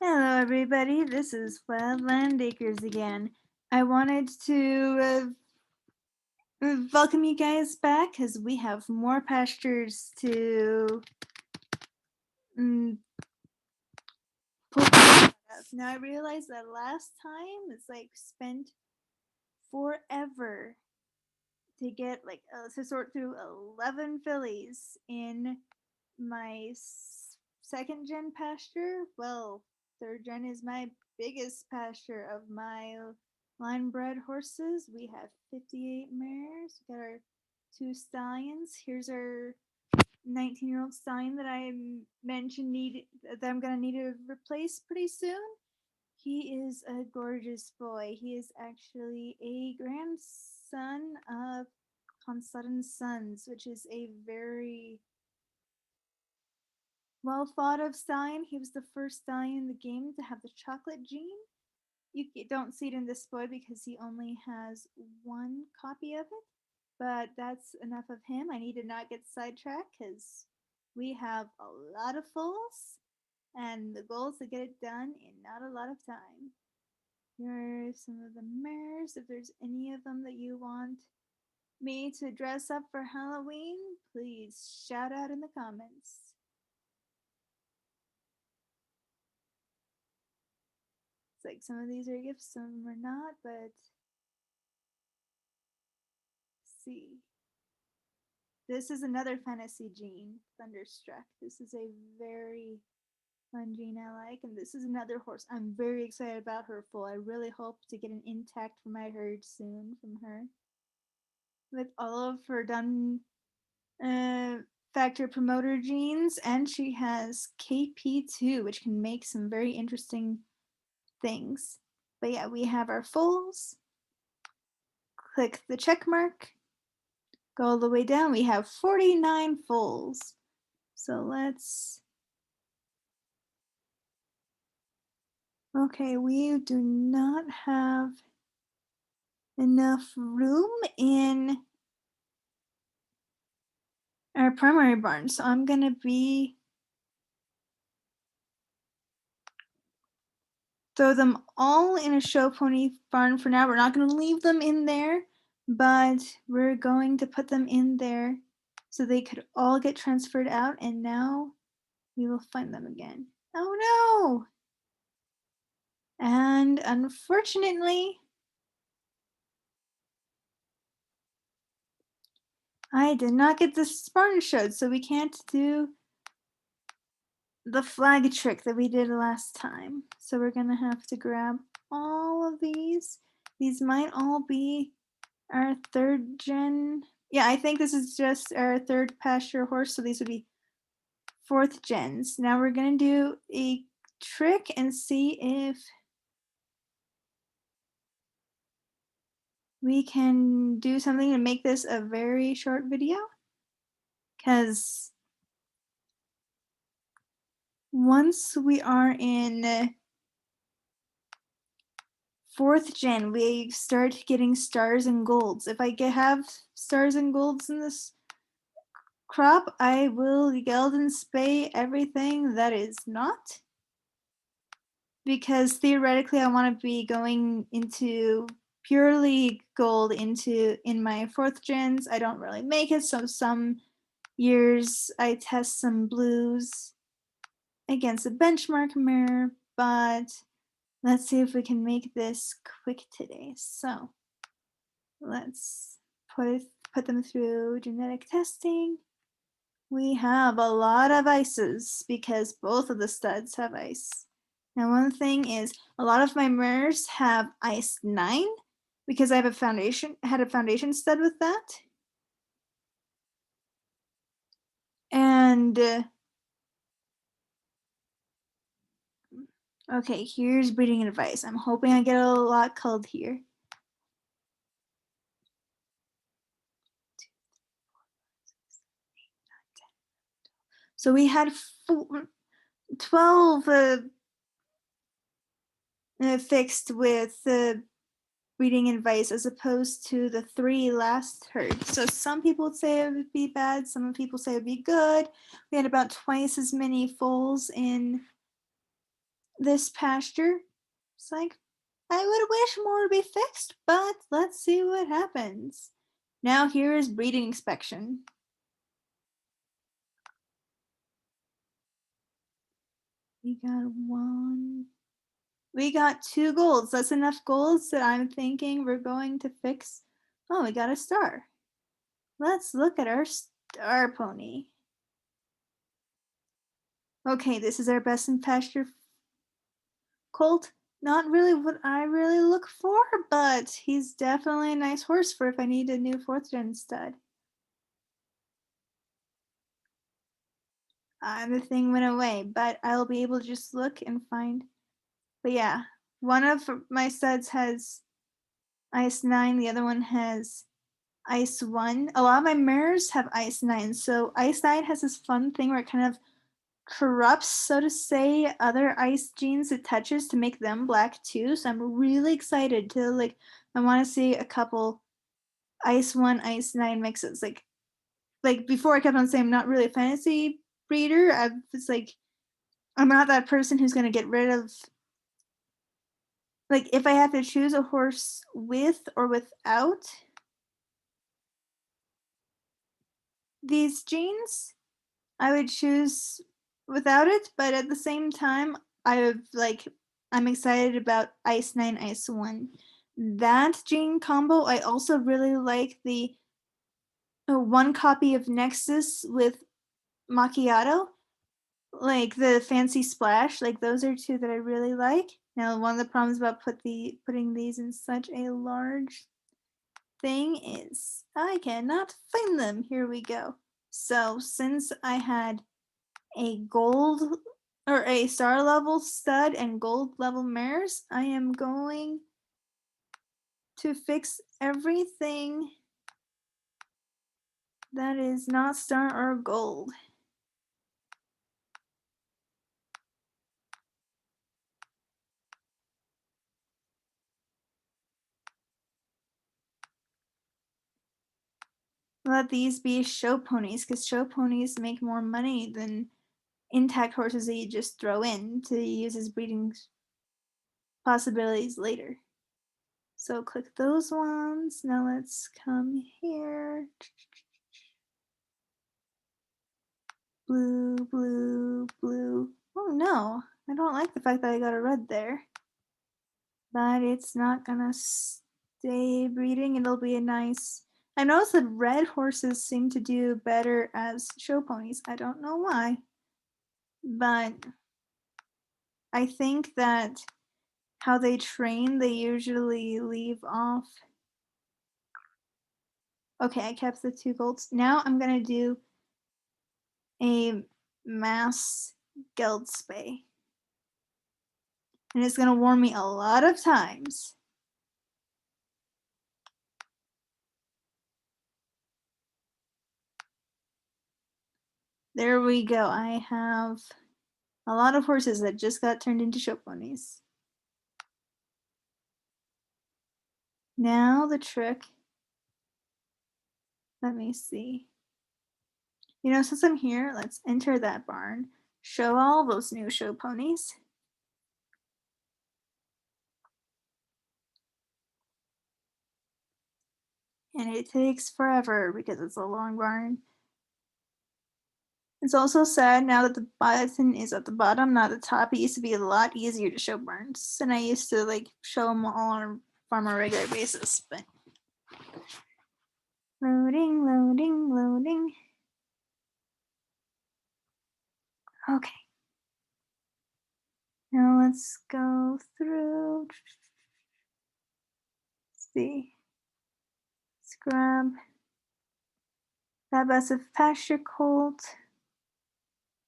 Hello, everybody. This is Wildland Acres again. I wanted to welcome you guys back because we have more pastures to pull out of. Now, I realized that last time it's like spent forever to get to sort through 11 fillies in my second gen pasture. Well, third gen is my biggest pasture of my line bred horses. We have 58 mares. We got our two stallions. Here's our 19-year-old stallion that I mentioned that I'm gonna need to replace pretty soon. He is a gorgeous boy. He is actually a grandson of Consudden's Sons, which is a very well thought of stallion. He was the first stallion in the game to have the chocolate gene. You don't see it in this boy because he only has one copy of it, but that's enough of him. I need to not get sidetracked because we have a lot of foals, and the goal is to get it done in not a lot of time. Here are some of the mares. If there's any of them that you want me to dress up for Halloween, please shout out in the comments. It's like some of these are gifts, some of them are not, but see. This is another fantasy gene, Thunderstruck. This is a very fun gene I like, and this is another horse. I'm very excited about her foal. I really hope to get an intact for my herd soon from her. With all of her done factor promoter genes, and she has KP2, which can make some very interesting things. But yeah, we have our foals. Click the check mark. Go all the way down. We have 49 foals. So let's. Okay, we do not have enough room in our primary barn, so I'm gonna be throw them all in a show pony barn for now. We're not gonna leave them in there, but we're going to put them in there so they could all get transferred out, and now we will find them again. Oh no! And unfortunately, I did not get this barn showed, so we can't do the flag trick that we did last time. So we're gonna have to grab all of these. These might all be our third gen. Yeah, I think this is just our third pasture horse, so these would be fourth gens. Now we're gonna do a trick and see if we can do something to make this a very short video. Because once we are in fourth gen, we start getting stars and golds. If I have stars and golds in this crop, I will geld and spay everything that is not. Because theoretically I want to be going into purely gold in my fourth gens. I don't really make it, so some years I test some blues against a benchmark mirror, but let's see if we can make this quick today. So let's put them through genetic testing. We have a lot of ices because both of the studs have ice. Now, one thing is a lot of my mirrors have ice 9 because I have had a foundation stud with that. And okay, here's breeding advice. I'm hoping I get a lot culled here. So we had 12 fixed with breeding advice as opposed to the 3 last herd. So some people would say it would be bad, some people say it would be good. We had about twice as many foals in this pasture. It's like, I would wish more would be fixed, but let's see what happens. Now here is breeding inspection. We got one. We got 2 golds. That's enough golds that I'm thinking we're going to fix. Oh, we got a star. Let's look at our star pony. Okay, this is our best in pasture colt. Not really what I really look for, but he's definitely a nice horse for if I need a new 4th gen stud. The thing went away, but I'll be able to just look and find. But yeah, one of my studs has ice 9, the other one has ice 1. A lot of my mirrors have ice 9, so ice 9 has this fun thing where it kind of corrupts, so to say, other ice genes it touches to make them black too. So I'm really excited to I want to see a couple ice 1, ice 9 mixes. Like before I kept on saying I'm not really a fantasy breeder. I was like, I'm not that person who's gonna get rid of, like, if I have to choose a horse with or without these genes, I would choose without it, but at the same time, I'm excited about Ice 9, Ice 1. That gene combo, I also really like the one copy of Nexus with Macchiato, like the fancy splash. Like those are 2 that I really like. Now, one of the problems about putting these in such a large thing is I cannot find them. Here we go. So since I had a gold or a star level stud and gold level mares, I am going to fix everything that is not star or gold. Let these be show ponies, because show ponies make more money than intact horses that you just throw in to use as breeding possibilities later. So click those ones. Now let's come here. Blue, blue, blue. Oh no, I don't like the fact that I got a red there. But it's not gonna stay breeding. It'll be a nice. I noticed that red horses seem to do better as show ponies. I don't know why. But I think that how they train, they usually leave off. Okay, I kept the 2 golds. Now I'm gonna do a mass Geldspay. And it's gonna warn me a lot of times. There we go. I have a lot of horses that just got turned into show ponies. Now the trick. Let me see. Since I'm here, let's enter that barn. Show all those new show ponies. And it takes forever because it's a long barn. It's also sad now that the button is at the bottom, not the top. It used to be a lot easier to show barns, and I used to show them all on a farm on a regular basis. But loading, loading, loading. Okay. Now let's go through. Let's see. Let's grab that best of pasture colt.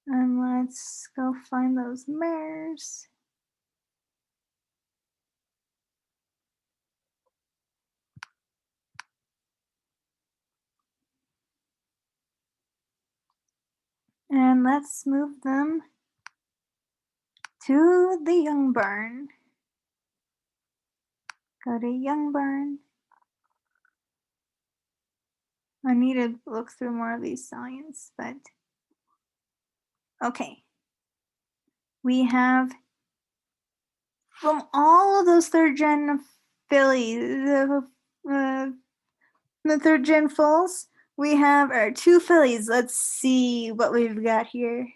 And let's go find those mares. And let's move them to the young barn. Go to young barn. I need to look through more of these stallions, but okay. We have from all of those third gen fillies, uh, the third gen foals, we have our two fillies. Let's see what we've got here.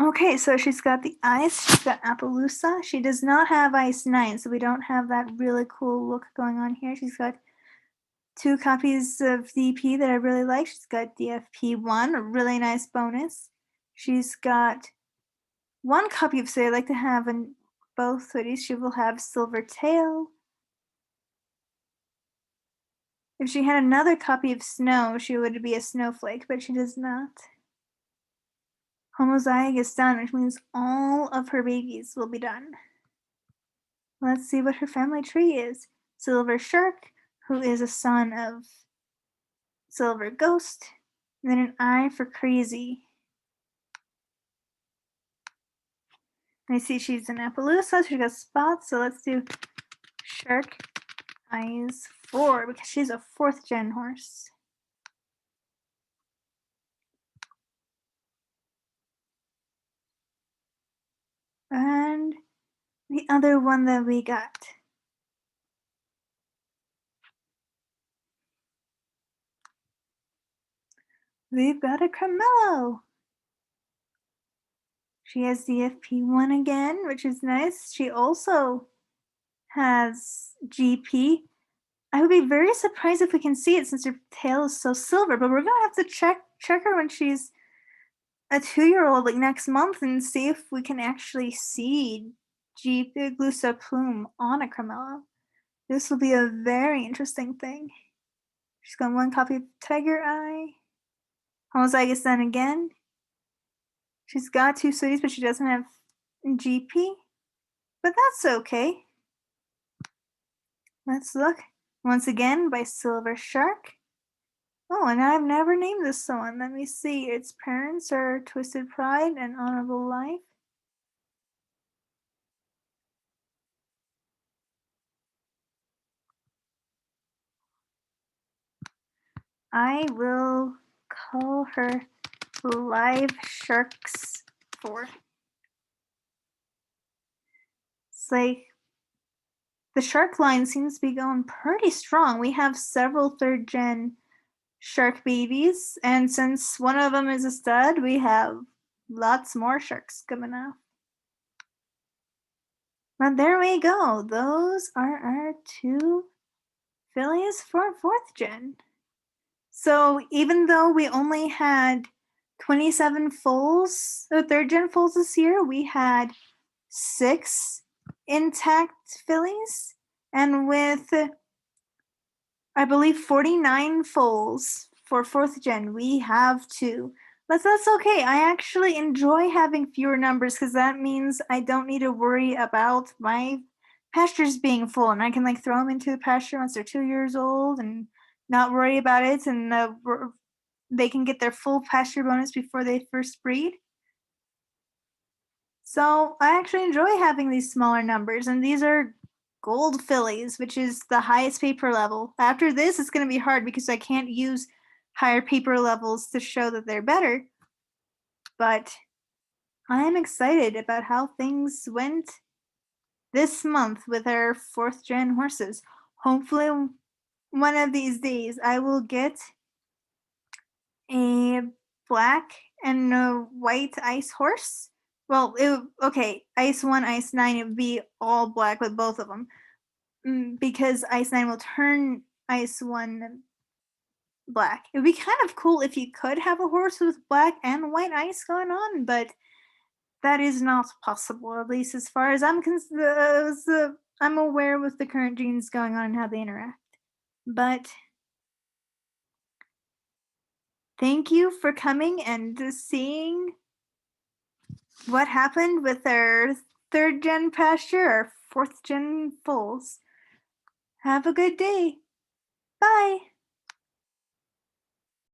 Okay, so she's got the ice, she's got Appaloosa. She does not have Ice 9, so we don't have that really cool look going on here. She's got two copies of DP that I really like. She's got DFP1, a really nice bonus. She's got one copy of Say I like to have in both hoodies. She will have Silver Tail. If she had another copy of Snow, she would be a snowflake, but she does not. Homozygous done, which means all of her babies will be done. Let's see what her family tree is. Silver Shark, who is a son of Silver Ghost, and then an I for Crazy. I see she's an Appaloosa, she got spots, so let's do Shark Eyes 4 because she's a 4th gen horse. And the other one that we got. We've got a Carmelo. She has the FP1 again, which is nice. She also has GP. I would be very surprised if we can see it since her tail is so silver, but we're gonna have to check her when she's a 2-year-old like next month and see if we can actually see GP Glusa Plume on a Carmelo. This will be a very interesting thing. She's got one copy of Tiger Eye. Homozygous then again. She's got 2 sweeties, but she doesn't have GP. But that's okay. Let's look. Once again by Silver Shark. Oh, and I've never named this one. Let me see. Its parents are Twisted Pride and Honorable Life. I will call her Live Sharks 4. It's like the shark line seems to be going pretty strong. We have several 3rd gen shark babies, and since one of them is a stud, we have lots more sharks coming out. But there we go. Those are our 2 fillies for 4th gen. So even though we only had 27 foals, the 3rd gen foals this year, we had 6 intact fillies, and with I believe 49 foals for 4th gen, we have 2. But that's okay. I actually enjoy having fewer numbers because that means I don't need to worry about my pastures being full, and I can like throw them into the pasture once they're 2 years old and not worry about it, and they can get their full pasture bonus before they first breed. So I actually enjoy having these smaller numbers, and these are gold fillies, which is the highest paper level. After this, it's going to be hard because I can't use higher paper levels to show that they're better. But I am excited about how things went this month with our 4th gen horses. Hopefully, one of these days, I will get a black and a white ice horse. Well, okay, Ice 1, Ice 9, it would be all black with both of them. Because Ice 9 will turn Ice 1 black. It would be kind of cool if you could have a horse with black and white ice going on, but that is not possible, at least as far as I'm aware with the current genes going on and how they interact. But thank you for coming and seeing what happened with our 3rd gen pasture, our 4th gen foals. Have a good day. Bye.